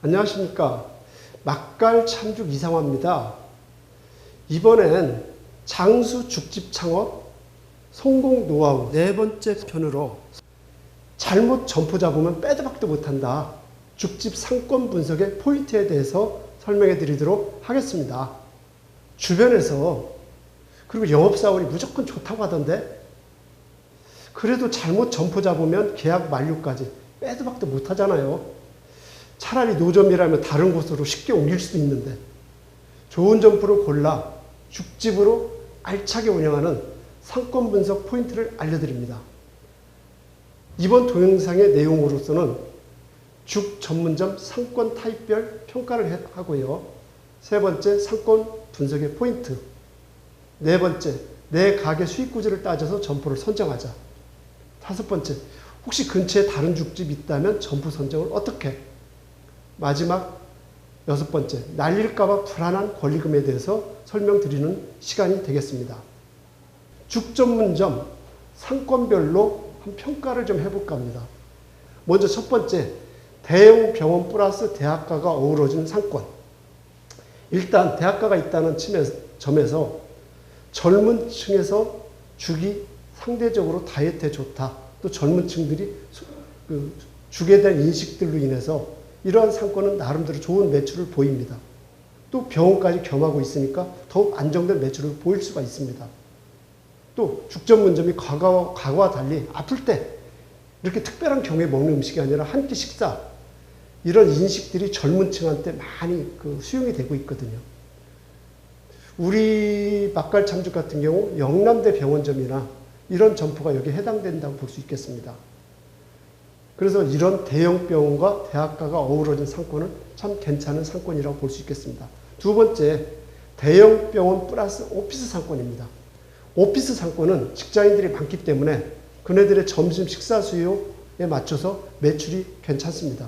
안녕하십니까. 막갈 참죽 이상화입니다. 이번엔 장수 죽집 창업 성공 노하우 네 번째 편으로 잘못 점포 잡으면 빼도 박도 못한다. 죽집 상권 분석의 포인트에 대해서 설명해 드리도록 하겠습니다. 주변에서 그리고 영업사원이 무조건 좋다고 하던데 그래도 잘못 점포 잡으면 계약 만료까지 빼도 박도 못하잖아요. 차라리 노점이라면 다른 곳으로 쉽게 옮길 수도 있는데 좋은 점포를 골라 죽집으로 알차게 운영하는 상권 분석 포인트를 알려드립니다. 이번 동영상의 내용으로서는 죽 전문점 상권 타입별 평가를 하고요. 세 번째, 상권 분석의 포인트. 네 번째, 내 가게 수익 구조를 따져서 점포를 선정하자. 다섯 번째, 혹시 근처에 다른 죽집이 있다면 점포 선정을 어떻게? 마지막 여섯 번째, 날릴까봐 불안한 권리금에 대해서 설명드리는 시간이 되겠습니다. 죽 전문점 상권별로 한 평가를 좀 해볼까 합니다. 먼저 첫 번째, 대형 병원 플러스 대학가가 어우러진 상권. 일단 대학가가 있다는 점에서 젊은 층에서 죽이 상대적으로 다이어트에 좋다. 또 젊은 층들이 죽에 대한 인식들로 인해서 이러한 상권은 나름대로 좋은 매출을 보입니다. 또 병원까지 겸하고 있으니까 더욱 안정된 매출을 보일 수가 있습니다. 또 죽 전문점이 과거와 달리 아플 때 이렇게 특별한 경우에 먹는 음식이 아니라 한 끼 식사, 이런 인식들이 젊은 층한테 많이 수용이 되고 있거든요. 우리 막갈 참죽 같은 경우 영남대 병원점이나 이런 점포가 여기에 해당된다고 볼 수 있겠습니다. 그래서 이런 대형 병원과 대학가가 어우러진 상권은 참 괜찮은 상권이라고 볼 수 있겠습니다. 두 번째, 대형 병원 플러스 오피스 상권입니다. 오피스 상권은 직장인들이 많기 때문에 그네들의 점심 식사 수요에 맞춰서 매출이 괜찮습니다.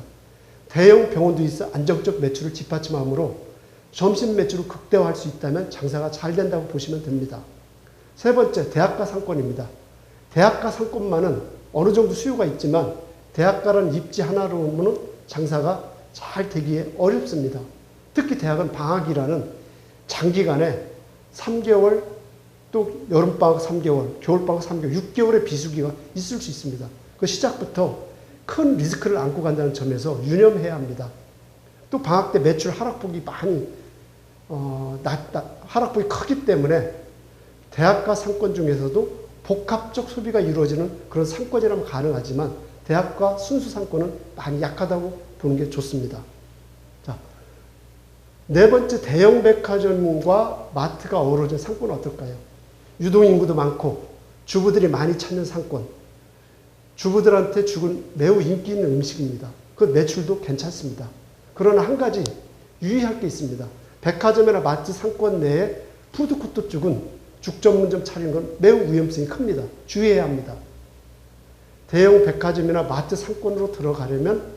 대형 병원도 있어 안정적 매출을 뒷받침하므로 점심 매출을 극대화할 수 있다면 장사가 잘 된다고 보시면 됩니다. 세 번째, 대학가 상권입니다. 대학가 상권만은 어느 정도 수요가 있지만 대학가라는 입지 하나로는 장사가 잘 되기에 어렵습니다. 특히 대학은 방학이라는 장기간에 3개월, 또 여름방학 3개월, 겨울방학 3개월, 6개월의 비수기가 있을 수 있습니다. 그 시작부터 큰 리스크를 안고 간다는 점에서 유념해야 합니다. 또 방학 때 매출 하락폭이 많이 하락폭이 크기 때문에 대학가 상권 중에서도 복합적 소비가 이루어지는 그런 상권이라면 가능하지만 대학가 순수 상권은 많이 약하다고 보는 게 좋습니다. 자, 네 번째, 대형 백화점과 마트가 어우러진 상권은 어떨까요? 유동인구도 많고 주부들이 많이 찾는 상권. 주부들한테 죽은 매우 인기 있는 음식입니다. 그 매출도 괜찮습니다. 그러나 한 가지 유의할 게 있습니다. 백화점이나 마트 상권 내에 푸드코트 쪽은 죽 전문점 차리는 건 매우 위험성이 큽니다. 주의해야 합니다. 대형 백화점이나 마트 상권으로 들어가려면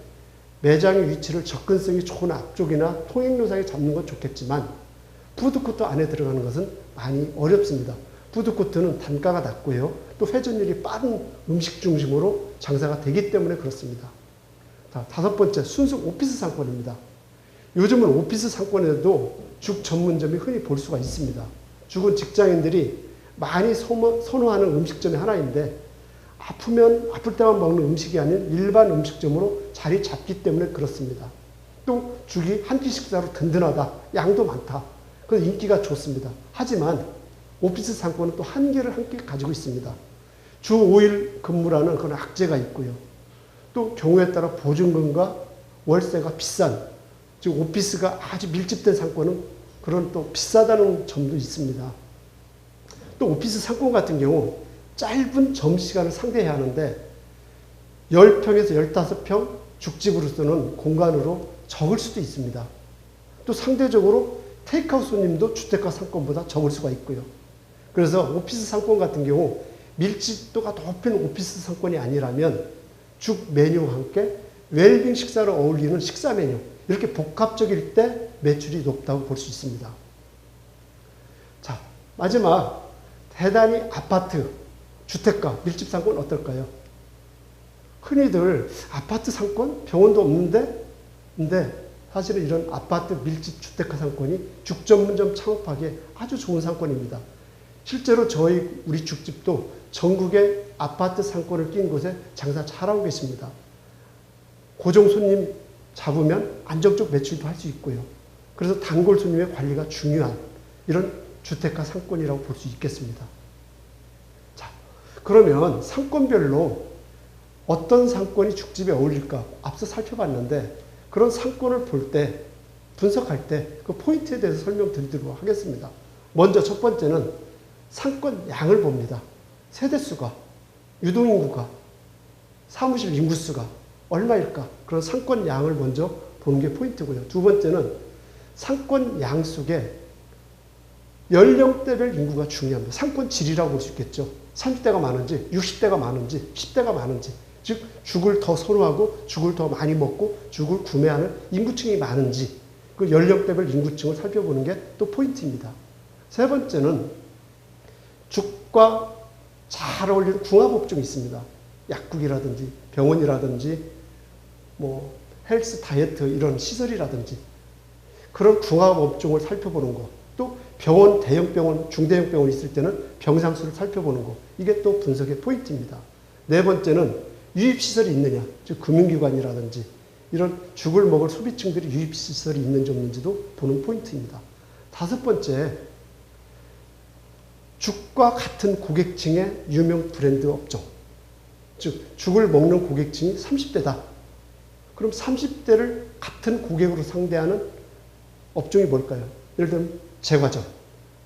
매장의 위치를 접근성이 좋은 앞쪽이나 통행로상에 잡는 건 좋겠지만 푸드코트 안에 들어가는 것은 많이 어렵습니다. 푸드코트는 단가가 낮고요. 또 회전율이 빠른 음식 중심으로 장사가 되기 때문에 그렇습니다. 자, 다섯 번째, 순수 오피스 상권입니다. 요즘은 오피스 상권에도 죽 전문점이 흔히 볼 수가 있습니다. 죽은 직장인들이 많이 선호하는 음식점의 하나인데 아플 때만 먹는 음식이 아닌 일반 음식점으로 자리 잡기 때문에 그렇습니다. 또 죽이 한 끼 식사로 든든하다, 양도 많다, 그래서 인기가 좋습니다. 하지만 오피스 상권은 또 한계를 함께 가지고 있습니다. 주 5일 근무라는 그런 악재가 있고요. 또 경우에 따라 보증금과 월세가 비싼, 즉 오피스가 아주 밀집된 상권은 그런 또 비싸다는 점도 있습니다. 또 오피스 상권 같은 경우 짧은 점시간을 상대해야 하는데 10평에서 15평 죽집으로서는 공간으로 적을 수도 있습니다. 또 상대적으로 테이크아웃 손님도 주택가 상권보다 적을 수가 있고요. 그래서 오피스 상권 같은 경우 밀집도가 높은 오피스 상권이 아니라면 죽 메뉴와 함께 웰빙 식사로 어울리는 식사 메뉴, 이렇게 복합적일 때 매출이 높다고 볼 수 있습니다. 자, 마지막, 대단히 아파트, 주택가, 밀집 상권 어떨까요? 흔히들 아파트 상권? 병원도 없는데? 근데 사실은 이런 아파트 밀집 주택가 상권이 죽전문점 창업하기에 아주 좋은 상권입니다. 실제로 우리 죽집도 전국의 아파트 상권을 낀 곳에 장사 잘하고 계십니다. 고정 손님 잡으면 안정적 매출도 할 수 있고요. 그래서 단골 손님의 관리가 중요한 이런 주택가 상권이라고 볼 수 있겠습니다. 자, 그러면 상권별로 어떤 상권이 죽집에 어울릴까 앞서 살펴봤는데 그런 상권을 볼 때, 분석할 때 그 포인트에 대해서 설명드리도록 하겠습니다. 먼저 첫 번째는 상권 양을 봅니다. 세대수가, 유동인구가, 사무실 인구수가 얼마일까? 그런 상권 양을 먼저 보는 게 포인트고요. 두 번째는 상권 양 속에 연령대별 인구가 중요합니다. 상권 질이라고 볼 수 있겠죠. 30대가 많은지, 60대가 많은지, 10대가 많은지, 즉 죽을 더 선호하고 죽을 더 많이 먹고 죽을 구매하는 인구층이 많은지 그 연령대별 인구층을 살펴보는 게 또 포인트입니다. 세 번째는 죽과 잘 어울리는 궁합업종이 있습니다. 약국이라든지 병원이라든지 뭐 헬스 다이어트 이런 시설이라든지 그런 궁합업종을 살펴보는 거, 또 병원, 대형병원, 중대형 병원이 있을 때는 병상수를 살펴보는 거, 이게 또 분석의 포인트입니다. 네 번째는 유입시설이 있느냐, 즉 금융기관이라든지 이런 죽을 먹을 소비층들이 유입시설이 있는지 없는지도 보는 포인트입니다. 다섯 번째, 죽과 같은 고객층의 유명 브랜드 업종, 즉 죽을 먹는 고객층이 30대다. 그럼 30대를 같은 고객으로 상대하는 업종이 뭘까요? 예를 들면 제과점.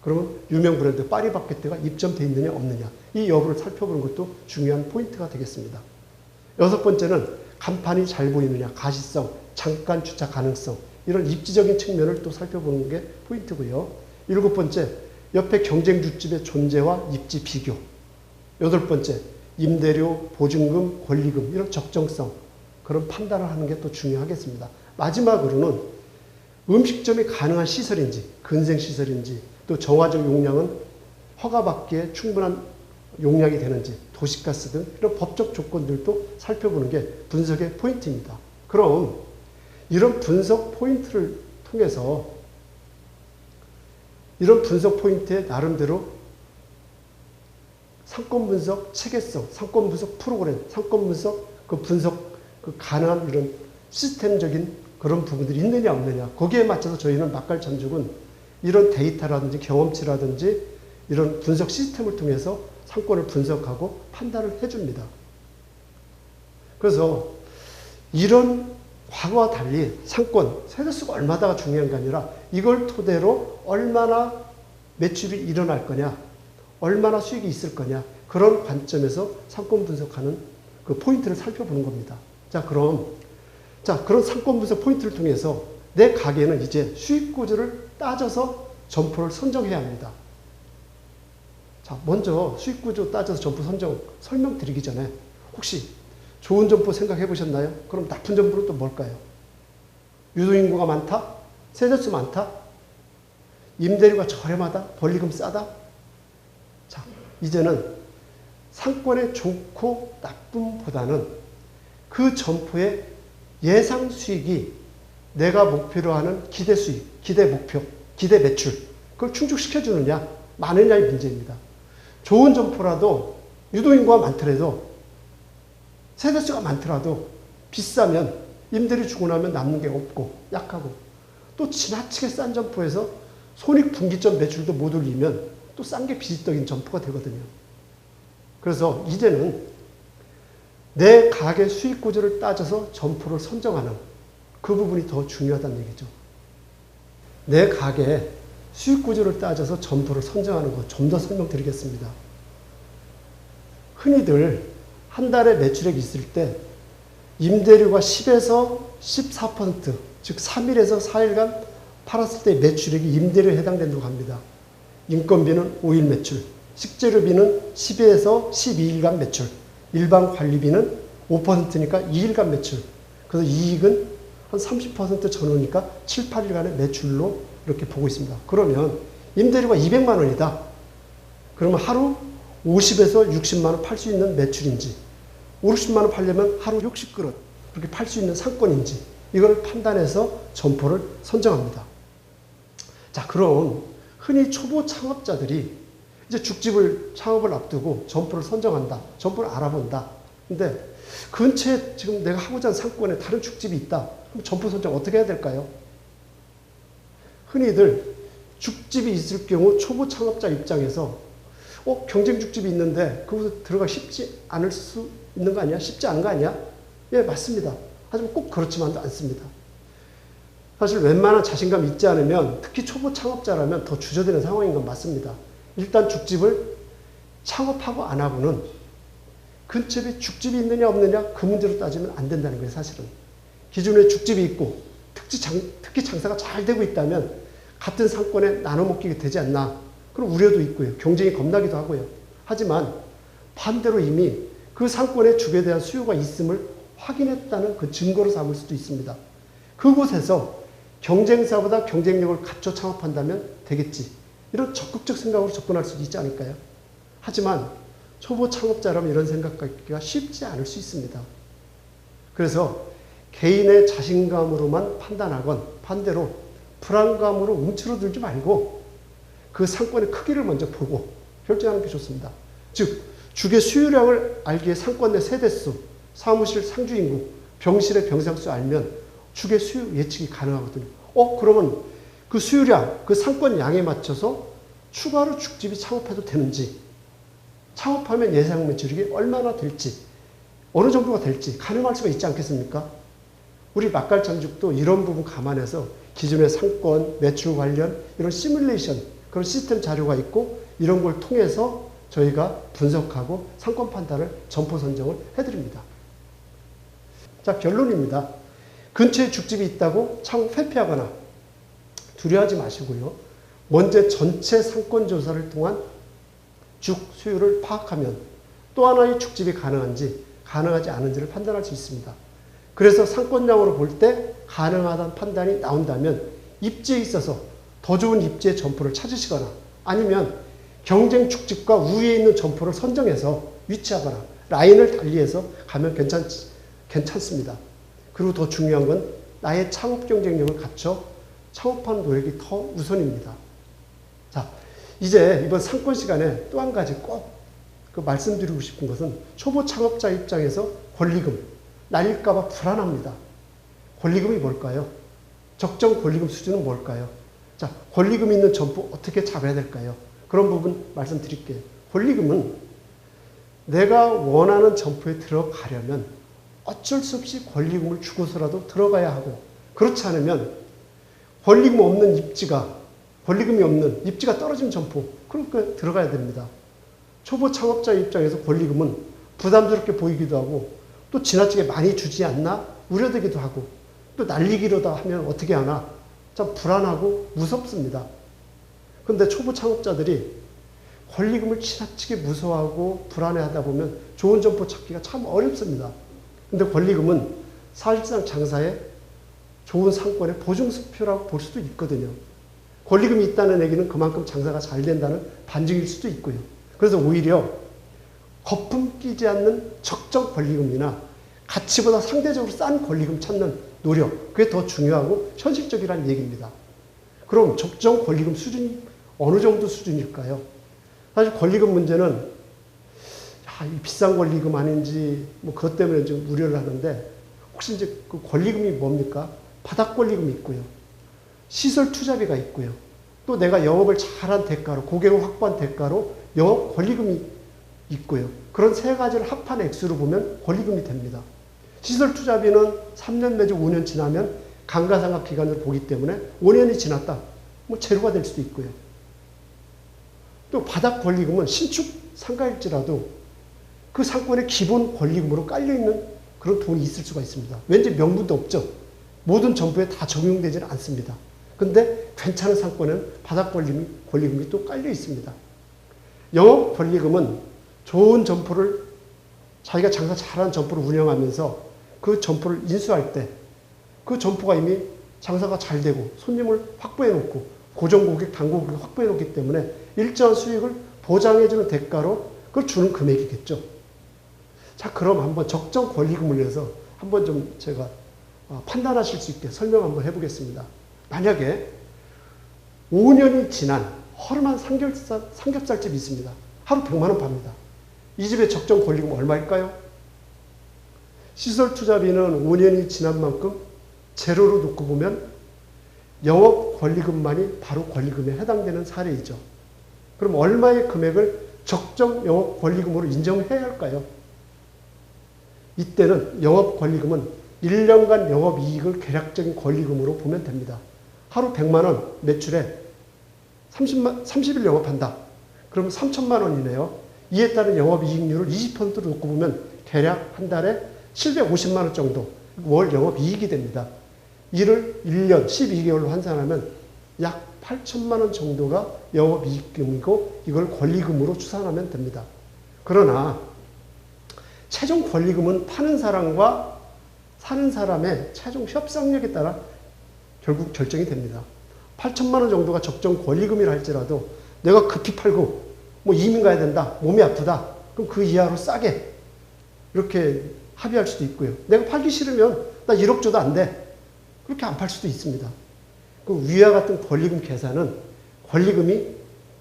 그러면 유명 브랜드 파리바게뜨가 입점되어 있느냐 없느냐, 이 여부를 살펴보는 것도 중요한 포인트가 되겠습니다. 여섯 번째는 간판이 잘 보이느냐, 가시성, 잠깐 주차 가능성, 이런 입지적인 측면을 또 살펴보는 게 포인트고요. 일곱 번째, 옆에 경쟁 죽집의 존재와 입지 비교. 여덟 번째, 임대료, 보증금, 권리금, 이런 적정성, 그런 판단을 하는 게 또 중요하겠습니다. 마지막으로는 음식점이 가능한 시설인지, 근생시설인지, 또 정화적 용량은 허가받기에 충분한 용량이 되는지, 도시가스 등 이런 법적 조건들도 살펴보는 게 분석의 포인트입니다. 그럼 이런 분석 포인트를 통해서 이런 분석 포인트에 나름대로 상권 분석 체계성, 상권 분석 프로그램, 상권 분석 분석 가능한 이런 시스템적인 그런 부분들이 있느냐 없느냐, 거기에 맞춰서 저희는 맛깔전죽은 이런 데이터라든지 경험치라든지 이런 분석 시스템을 통해서 상권을 분석하고 판단을 해줍니다. 그래서 이런 과거와 달리 상권, 세대수가 얼마다가 중요한 게 아니라 이걸 토대로 얼마나 매출이 일어날 거냐, 얼마나 수익이 있을 거냐, 그런 관점에서 상권 분석하는 그 포인트를 살펴보는 겁니다. 그런 상권 분석 포인트를 통해서 내 가게는 이제 수익 구조를 따져서 점포를 선정해야 합니다. 자, 먼저 수익 구조 따져서 점포 선정 설명드리기 전에 혹시 좋은 점포 생각해 보셨나요? 그럼 나쁜 점포는 또 뭘까요? 유동인구가 많다? 세대수 많다? 임대료가 저렴하다? 권리금 싸다? 자, 이제는 상권의 좋고 나쁨보다는 그 점포의 예상 수익이 내가 목표로 하는 기대 수익, 기대 목표, 기대 매출, 그걸 충족시켜주느냐, 많으냐의 문제입니다. 좋은 점포라도 유동인구가 많더라도 세대수가 많더라도 비싸면 임대료 주고 나면 남는 게 없고 약하고, 또 지나치게 싼 점포에서 손익분기점 매출도 못 올리면 또 싼 게 비지떡인 점포가 되거든요. 그래서 이제는 내 가게 수익 구조를 따져서 점포를 선정하는 그 부분이 더 중요하다는 얘기죠. 내 가게 수익 구조를 따져서 점포를 선정하는 것 좀 더 설명드리겠습니다. 흔히들 한 달에 매출액이 있을 때 임대료가 10에서 14%, 즉 3일에서 4일간 팔았을 때 매출액이 임대료에 해당된다고 합니다. 인건비는 5일 매출, 식재료비는 10에서 12일간 매출, 일반 관리비는 5%니까 2일간 매출, 그래서 이익은 한 30% 전후니까 7, 8일간의 매출로 이렇게 보고 있습니다. 그러면 임대료가 200만 원이다. 그러면 하루 50에서 60만 원 팔 수 있는 매출인지, 50만 원 팔려면 하루 60그릇 그렇게 팔 수 있는 상권인지, 이걸 판단해서 점포를 선정합니다. 자, 그럼 흔히 초보 창업자들이 이제 창업을 앞두고 점포를 선정한다. 점포를 알아본다. 근데 근처에 지금 내가 하고자 하는 상권에 다른 죽집이 있다. 그럼 점포 선정 어떻게 해야 될까요? 흔히들 죽집이 있을 경우 초보 창업자 입장에서 경쟁 죽집이 있는데 그곳에 들어가 쉽지 않을 수 있는 거 아니야? 쉽지 않은 거 아니야? 예, 맞습니다. 하지만 꼭 그렇지만도 않습니다. 사실 웬만한 자신감 있지 않으면 특히 초보 창업자라면 더 주저되는 상황인 건 맞습니다. 일단 죽집을 창업하고 안 하고는 근처에 죽집이 있느냐 없느냐 그 문제로 따지면 안 된다는 거예요. 사실은. 기존에 죽집이 있고 특히 장사가 잘 되고 있다면 같은 상권에 나눠 먹기가 되지 않나 그런 우려도 있고요. 경쟁이 겁나기도 하고요. 하지만 반대로 이미 그 상권의 죽에 대한 수요가 있음을 확인했다는 그 증거로 삼을 수도 있습니다. 그곳에서 경쟁사보다 경쟁력을 갖춰 창업한다면 되겠지. 이런 적극적 생각으로 접근할 수도 있지 않을까요? 하지만 초보 창업자라면 이런 생각하기가 쉽지 않을 수 있습니다. 그래서 개인의 자신감으로만 판단하건 반대로 불안감으로 움츠러들지 말고 그 상권의 크기를 먼저 보고 결정하는 게 좋습니다. 즉 죽의 수요량을 알기에 상권 내 세대수, 사무실 상주인구, 병실의 병상수 알면 죽의 수요 예측이 가능하거든요. 그러면 그 수요량, 그 상권 양에 맞춰서 추가로 죽집이 창업해도 되는지, 창업하면 예상 매출이 얼마나 될지, 어느 정도가 될지 가늠할 수가 있지 않겠습니까? 우리 막갈장죽도 이런 부분 감안해서 기존의 상권, 매출 관련 이런 시뮬레이션, 그런 시스템 자료가 있고 이런 걸 통해서 저희가 분석하고 상권 판단을 점포 선정을 해드립니다. 자, 결론입니다. 근처에 죽집이 있다고 창업 회피하거나 두려워하지 마시고요. 먼저 전체 상권 조사를 통한 죽 수요를 파악하면 또 하나의 죽집이 가능한지 가능하지 않은지를 판단할 수 있습니다. 그래서 상권량으로 볼 때 가능하다는 판단이 나온다면 입지에 있어서 더 좋은 입지의 점포를 찾으시거나 아니면 경쟁 죽집과 우위에 있는 점포를 선정해서 위치하거나 라인을 달리해서 가면 괜찮습니다. 그리고 더 중요한 건 나의 창업 경쟁력을 갖춰 창업하는 노력이 더 우선입니다. 자, 이제 이번 상권 시간에 또 한 가지 꼭 말씀드리고 싶은 것은 초보 창업자 입장에서 권리금 날릴까봐 불안합니다. 권리금이 뭘까요? 적정 권리금 수준은 뭘까요? 자, 권리금 있는 점포 어떻게 잡아야 될까요? 그런 부분 말씀드릴게요. 권리금은 내가 원하는 점포에 들어가려면 어쩔 수 없이 권리금을 주고서라도 들어가야 하고 그렇지 않으면 권리금 없는 입지가 권리금이 없는 입지가 떨어진 점포 그러니까 들어가야 됩니다. 초보 창업자 입장에서 권리금은 부담스럽게 보이기도 하고 또 지나치게 많이 주지 않나 우려되기도 하고 또 날리기로다 하면 어떻게 하나 참 불안하고 무섭습니다. 그런데 초보 창업자들이 권리금을 지나치게 무서워하고 불안해하다 보면 좋은 점포 찾기가 참 어렵습니다. 근데 권리금은 사실상 장사에 좋은 상권의 보증수표라고 볼 수도 있거든요. 권리금이 있다는 얘기는 그만큼 장사가 잘 된다는 반증일 수도 있고요. 그래서 오히려 거품 끼지 않는 적정 권리금이나 가치보다 상대적으로 싼 권리금 찾는 노력, 그게 더 중요하고 현실적이라는 얘기입니다. 그럼 적정 권리금 수준이 어느 정도 수준일까요? 사실 권리금 문제는 비싼 권리금 아닌지 그것 때문에 좀 우려를 하는데 혹시 이제 그 권리금이 뭡니까? 바닥 권리금이 있고요. 시설 투자비가 있고요. 또 내가 영업을 잘한 대가로 고객을 확보한 대가로 영업 권리금이 있고요. 그런 세 가지를 합한 액수로 보면 권리금이 됩니다. 시설 투자비는 3년 내지 5년 지나면 감가상각 기간을 보기 때문에 5년이 지났다. 제로가 될 수도 있고요. 또 바닥 권리금은 신축 상가일지라도 그 상권의 기본 권리금으로 깔려있는 그런 돈이 있을 수가 있습니다. 왠지 명분도 없죠. 모든 점포에 다 적용되지는 않습니다. 근데 괜찮은 상권은 바닥 권리금이 또 깔려 있습니다. 영업 권리금은 좋은 점포를 자기가 장사 잘하는 점포를 운영하면서 그 점포를 인수할 때 그 점포가 이미 장사가 잘 되고 손님을 확보해 놓고 고정고객, 단고객을 확보해 놓기 때문에 일정한 수익을 보장해주는 대가로 그걸 주는 금액이겠죠. 자, 그럼 한번 적정 권리금을 위해서 한번 좀 제가 판단하실 수 있게 설명 한번 해보겠습니다. 만약에 5년이 지난 허름한 삼겹살집이 있습니다. 하루 100만 원 팝니다. 이 집의 적정 권리금 얼마일까요? 시설 투자비는 5년이 지난 만큼 제로로 놓고 보면 영업 권리금만이 바로 권리금에 해당되는 사례이죠. 그럼 얼마의 금액을 적정 영업 권리금으로 인정해야 할까요? 이때는 영업 권리금은 1년간 영업이익을 계략적인 권리금으로 보면 됩니다. 하루 100만 원 매출에 30일 영업한다. 그러면 3천만 원이네요. 이에 따른 영업이익률을 20%로 놓고 보면 대략 한 달에 750만 원 정도 월 영업이익이 됩니다. 이를 1년 12개월로 환산하면 약 8천만 원 정도가 영업이익금이고 이걸 권리금으로 추산하면 됩니다. 그러나 최종 권리금은 파는 사람과 사는 사람의 최종 협상력에 따라 결국 결정이 됩니다. 8천만 원 정도가 적정 권리금이라 할지라도 내가 급히 팔고 이민 가야 된다, 몸이 아프다, 그럼 그 이하로 싸게 이렇게 합의할 수도 있고요. 내가 팔기 싫으면 나 1억 줘도 안 돼. 그렇게 안 팔 수도 있습니다. 그 위와 같은 권리금 계산은 권리금이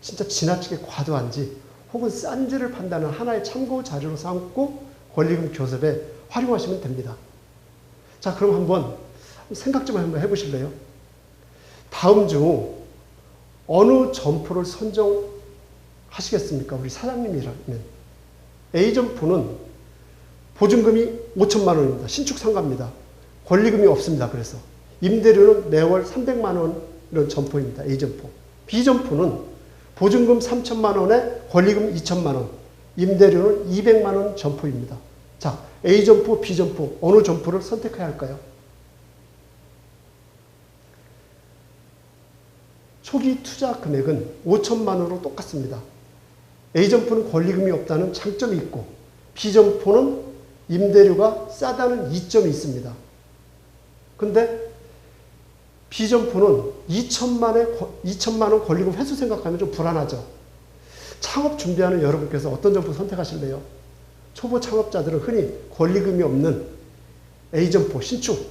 진짜 지나치게 과도한지 혹은 싼지를 판단하는 하나의 참고 자료로 삼고 권리금 교섭에 활용하시면 됩니다. 자, 그럼 한번 생각 좀 한번 해보실래요? 다음 중 어느 점포를 선정하시겠습니까? 우리 사장님이라면. A 점포는 보증금이 5천만 원입니다. 신축 상가입니다. 권리금이 없습니다. 그래서 임대료는 매월 300만 원 이런 점포입니다. A 점포. B 점포는 보증금 3천만 원에 권리금 2천만 원, 임대료는 200만 원 점포입니다. 자, A 점포, B 점포 어느 점포를 선택해야 할까요? 초기 투자 금액은 5천만 원으로 똑같습니다. A 점포는 권리금이 없다는 장점이 있고 B 점포는 임대료가 싸다는 이점이 있습니다. 근데 B 점포는 2천만 원 권리금 회수 생각하면 좀 불안하죠. 창업 준비하는 여러분께서 어떤 점포 선택하실래요? 초보 창업자들은 흔히 권리금이 없는 A 점포, 신축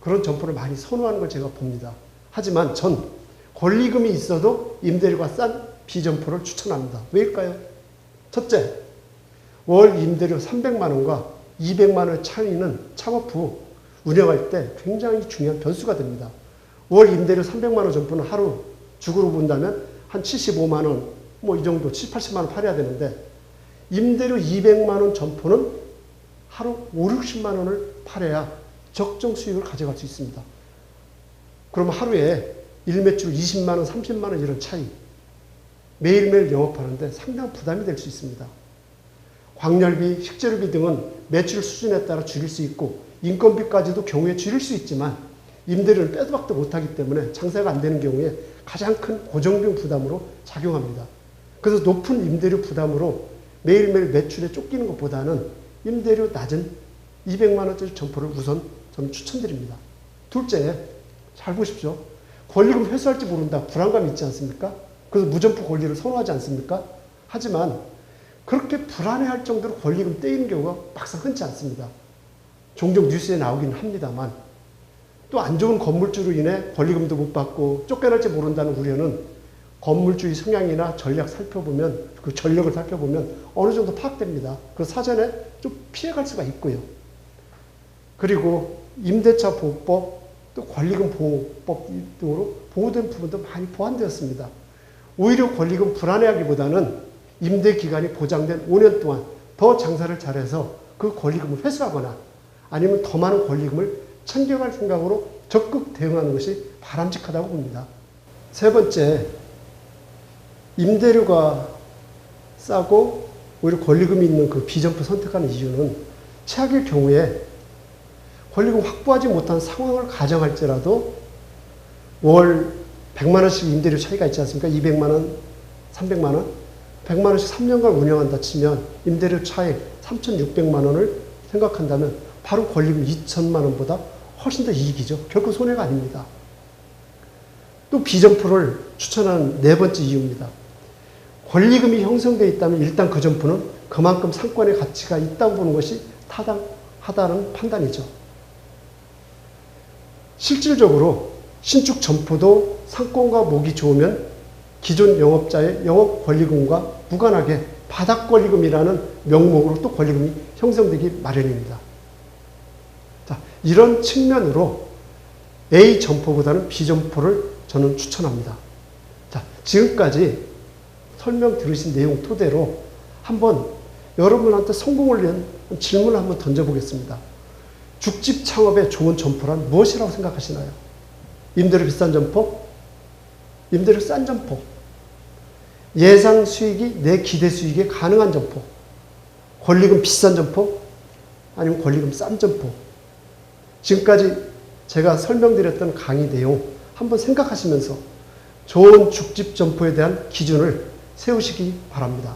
그런 점포를 많이 선호하는 걸 제가 봅니다. 하지만 전 권리금이 있어도 임대료가 싼 B 점포를 추천합니다. 왜일까요? 첫째, 월 임대료 300만 원과 200만 원의 차이는 창업 후 운영할 때 굉장히 중요한 변수가 됩니다. 월 임대료 300만 원 점포는 하루 주구로 본다면 한 75만 원, 이 정도 70, 80만 원 팔아야 되는데 임대료 200만 원 점포는 하루 5, 60만 원을 팔아야 적정 수익을 가져갈 수 있습니다. 그러면 하루에 일매출 20만 원, 30만 원 이런 차이 매일매일 영업하는데 상당한 부담이 될 수 있습니다. 광열비, 식재료비 등은 매출 수준에 따라 줄일 수 있고 인건비까지도 경우에 줄일 수 있지만 임대료를 빼도 박도 못하기 때문에 장사가 안 되는 경우에 가장 큰 고정비용 부담으로 작용합니다. 그래서 높은 임대료 부담으로 매일매일 매출에 쫓기는 것보다는 임대료 낮은 200만 원짜리 점포를 우선 저는 추천드립니다. 둘째, 잘 보십시오. 권리금 회수할지 모른다. 불안감이 있지 않습니까? 그래서 무점포 권리를 선호하지 않습니까? 하지만 그렇게 불안해할 정도로 권리금 떼이는 경우가 막상 흔치 않습니다. 종종 뉴스에 나오긴 합니다만 또 안 좋은 건물주로 인해 권리금도 못 받고 쫓겨날지 모른다는 우려는 건물주의 성향이나 전략 살펴보면 그 전력을 살펴보면 어느 정도 파악됩니다. 그래서 사전에 좀 피해갈 수가 있고요. 그리고 임대차 보호법 또 권리금 보호법 등으로 보호된 부분도 많이 보완되었습니다. 오히려 권리금 불안해하기보다는 임대 기간이 보장된 5년 동안 더 장사를 잘해서 그 권리금을 회수하거나 아니면 더 많은 권리금을 챙겨갈 생각으로 적극 대응하는 것이 바람직하다고 봅니다. 세 번째, 임대료가 싸고 오히려 권리금이 있는 그 B점포 선택하는 이유는 최악의 경우에 권리금 확보하지 못한 상황을 가정할지라도 월 100만 원씩 임대료 차이가 있지 않습니까? 200만 원, 300만 원, 100만 원씩 3년간 운영한다 치면 임대료 차익 3,600만 원을 생각한다면 바로 권리금 2천만 원보다 훨씬 더 이익이죠. 결코 손해가 아닙니다. 또 B점포를 추천하는 네 번째 이유입니다. 권리금이 형성되어 있다면 일단 그 점포는 그만큼 상권의 가치가 있다고 보는 것이 타당하다는 판단이죠. 실질적으로 신축 점포도 상권과 목이 좋으면 기존 영업자의 영업 권리금과 무관하게 바닥 권리금이라는 명목으로 또 권리금이 형성되기 마련입니다. 자, 이런 측면으로 A 점포보다는 B 점포를 저는 추천합니다. 자, 지금까지 설명 들으신 내용 토대로 한번 여러분한테 성공을 위한 질문을 한번 던져보겠습니다. 죽집 창업에 좋은 점포란 무엇이라고 생각하시나요? 임대료 비싼 점포? 임대료 싼 점포? 예상 수익이 내 기대 수익에 가능한 점포? 권리금 비싼 점포? 아니면 권리금 싼 점포? 지금까지 제가 설명드렸던 강의 내용 한번 생각하시면서 좋은 죽집 점포에 대한 기준을 세우시기 바랍니다.